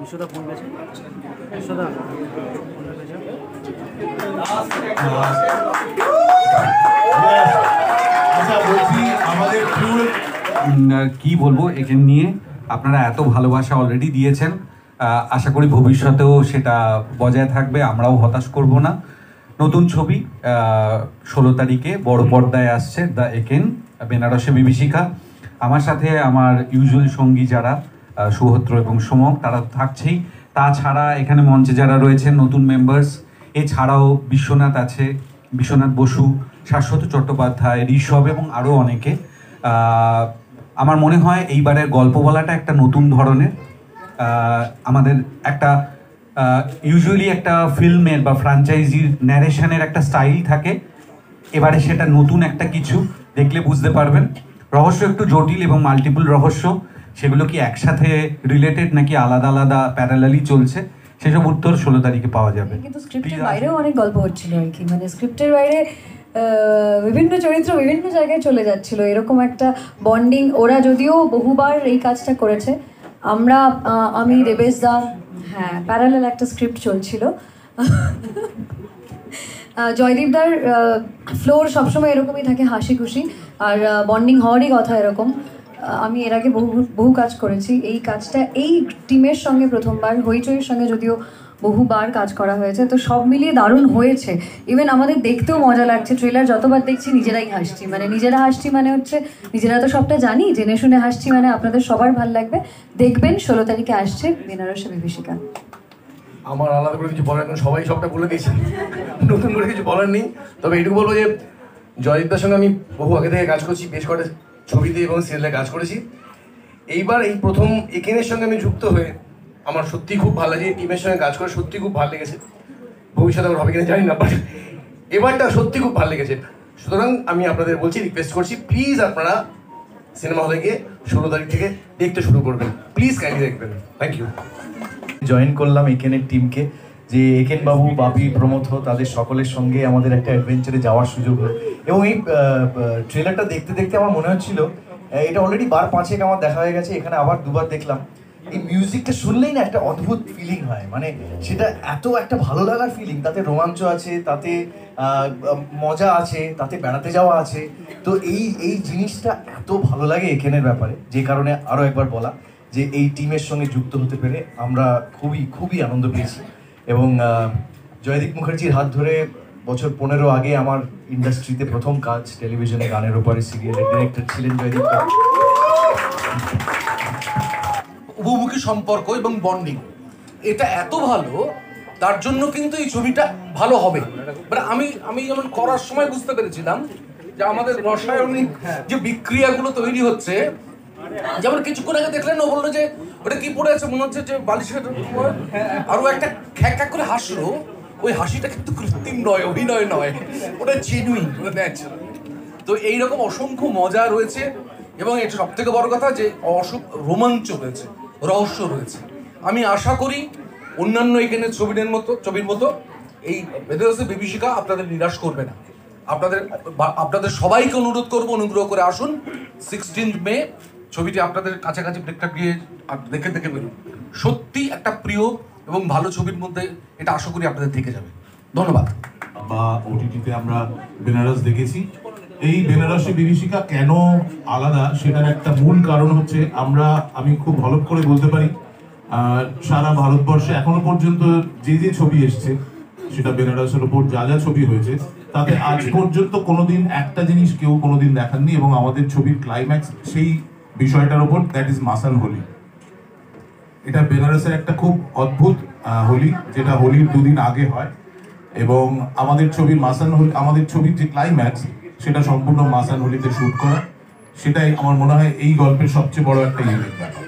বিশ্বদা phone গেছে, বিশ্বদা আচ্ছা বলছি আমাদের কি বলবো একে নিয়ে, আপনারা এত ভালোবাসা অলরেডি দিয়েছেন, আশা করি ভবিষ্যতেও সেটা বজায় থাকবে, আমরাও হতাশ করব না। নতুন ছবি 16 তারিখে বড় পর্দায় আসছে, দ্য একেন, বেনারসে বিভীষিকা। আমার সাথে আমার ইউজুয়াল সঙ্গী যারা সুহদ্র এবং সোমক, তারা থাকছেই। তাছাড়া এখানে মঞ্চে যারা রয়েছেন নতুন মেম্বার্স, এছাড়াও বিশ্বনাথ আছে, বিশ্বনাথ বসু, শাশ্বত চট্টোপাধ্যায়, ঋষভ এবং আরও অনেকে। আমার মনে হয় এইবারের গল্প বলাটা একটা নতুন ধরনের। আমাদের একটা ইউজুয়ালি একটা ফিল্মের বা ফ্র্যাঞ্চাইজির ন্যারেশনের একটা স্টাইল থাকে, এবারে সেটা নতুন একটা কিছু, দেখলে বুঝতে পারবেন। রহস্য একটু জটিল এবং মাল্টিপল রহস্য, সেগুলো কি একসাথে রিলেটেড নাকি আলাদা আলাদা প্যারালালি চলছে, সেসব উত্তর 16 তারিখে পাওয়া যাবে। কিন্তু স্ক্রিপ্টের বাইরেও অনেক গল্প হচ্ছিল আর কি, মানে স্ক্রিপ্টের বাইরে বিভিন্ন চরিত্র বিভিন্ন জায়গায় চলে যাচ্ছিল, এরকম একটা বন্ডিং। ওরা যদিও বহুবার এই কাজটা করেছে, আমি রেবেশ দা, হ্যাঁ, প্যারালাল একটা স্ক্রিপ্ট চলছিল। জয়দীপদার ফ্লোর সবসময় এরকমই থাকে, হাসি খুশি, আর বন্ডিং হওয়ারই কথা এরকম। আমি এর আগে বহু কাজ করেছি, এই কাজটা এই টিমের সঙ্গে প্রথমবার, হইচইয়ের সঙ্গে যদিও বহুবার কাজ করা হয়েছে, তো সব মিলিয়ে দারুণ হয়েছে। ইভেন আমাদের দেখতেও মজা লাগছে, ট্রেলার যতবার দেখছি নিজেরাই হাসছি, মানে নিজেরা হাসছি মানে হচ্ছে নিজেরা তো সবটা জানি, জেনে শুনে হাসছি, মানে আপনাদের সবার ভালো লাগবে। দেখবেন 16 তারিখে আসছে বেনারসে বিভীষিকা। আমার আলাদা করে কিছু বলার নেই, সবাই সবটা বলে দিয়েছে, নতুন করে কিছু বলার নেই। তবে এটুকু বলবো যে জয়দীপদার সঙ্গে আমি বহু আগে থেকে কাজ করছি, বেশ কয়েকটা ছবিতে এবং সিরিয়ালে কাজ করেছি। এইবার এই প্রথম একেনের সঙ্গে আমি যুক্ত হয়ে আমার সত্যি খুব ভালো লাগে, টিমের সঙ্গে কাজ করে সত্যি খুব ভালো লেগেছে। ভবিষ্যতে আমার হবে কিনা জানি না, বাট এবারটা সত্যি খুব ভালো লেগেছে। সুতরাং আমি আপনাদের বলছি, রিকোয়েস্ট করছি, প্লিজ আপনারা সিনেমা হলে গিয়ে 16 তারিখ থেকে দেখতে শুরু করবেন, প্লিজ কাইন্ডলি দেখবেন। Thank you. জয়েন করলাম একেনের টিমকে, যে একেন বাবু, বাপি, প্রমথ, তাদের সকলের সঙ্গে আমাদের একটা অ্যাডভেঞ্চারে যাওয়ার সুযোগ হলো। এবং এই ট্রেলারটা দেখতে দেখতে আমার মনে হচ্ছিল, এটা অলরেডি বার 5 আমার দেখা হয়ে গেছে, এখানে আবার দুবার দেখলাম। এই মিউজিকটা শুনলেই না একটা অদ্ভুত ফিলিং হয়, মানে সেটা এত একটা ভালো লাগার ফিলিং, তাতে রোমাঞ্চ আছে, তাতে মজা আছে, তাতে বেড়াতে যাওয়া আছে। তো এই জিনিসটা এত ভালো লাগে এখানের ব্যাপারে, যে কারণে আরও একবার বলা যে এই টিমের সঙ্গে যুক্ত হতে পেরে আমরা খুবই আনন্দ পেয়েছি। এবং জয়দীপ মুখার্জির হাত ধরে বছর 15 আগে আমার ইন্ডাস্ট্রিতে প্রথম কাজ, টেলিভিশনে গানের ওপারে সিরিয়ালের ডিরেক্টর ছিলেন জয়দীপ। বহুমুখী সম্পর্ক এবং বন্ডিং এটা এত ভালো, তার জন্য কিন্তু এই ছবিটা ভালো হবে। মানে আমি যেমন করার সময় বুঝতে পেরেছিলাম যে আমাদের রাসায়নিক যে বিক্রিয়াগুলো তৈরি হচ্ছে, যেমন কিছুক্ষণ আগে দেখলেন ও বললো যে ওটা কি পড়ে আছে, মনে হচ্ছে যে বালিশের উপর, আর ও একটা খ্যাক করে হাসলো, ওই হাসিটা কিন্তু কৃত্রিম নয়, অভিনয় নয়, ওটা জেনুইন, ন্যাচারাল। তো এইরকম অসংখ্য মজা রয়েছে, এবং এটা সব থেকে বড় কথা যে রোমাঞ্চ রয়েছে, রহস্য রয়েছে। আমি আশা করি অন্যান্য এখানে ছবির মতো এই বেনারসে বিভীষিকা আপনাদের নিরাশ করবে না। আপনাদের সবাইকে অনুরোধ করবো, অনুগ্রহ করে আসুন। 16 মে ছবিটি আপনাদের কাছাকাছি প্রেক্ষাগৃহে গিয়ে দেখে বেরোন। সত্যি একটা প্রিয় এবং ভালো ছবির মধ্যে এটা আশা করি আপনাদের থেকে যাবে। ধন্যবাদ। বা ওটিটিতে আমরা বেনারস দেখেছি। এই বেনারসে বিভীষিকা কেন আলাদা, সেটার একটা মূল কারণ হচ্ছে, আমি খুব ভালো করে বলতে পারি, সারা ভারতবর্ষে এখনো পর্যন্ত যে ছবি এসছে, সেটা বেনারসের উপর যা ছবি হয়েছে, তাতে আজ পর্যন্ত কোনোদিন একটা জিনিস কেউ কোনোদিন দেখাননি। এবং আমাদের ছবির ক্লাইম্যাক্স সেই বিষয়টার উপর, দ্যাট ইজ মাসান হোলি। এটা বেনারসের একটা খুব অদ্ভুত হোলি, যেটা হোলির 2 দিন আগে হয়। এবং আমাদের ছবির যে ক্লাইম্যাক্স, সেটা সম্পূর্ণ মাসান হোলিতে শুট করা। সেটাই আমার মনে হয় এই গল্পের সবচেয়ে বড় একটা ইউনিক ব্যাপার।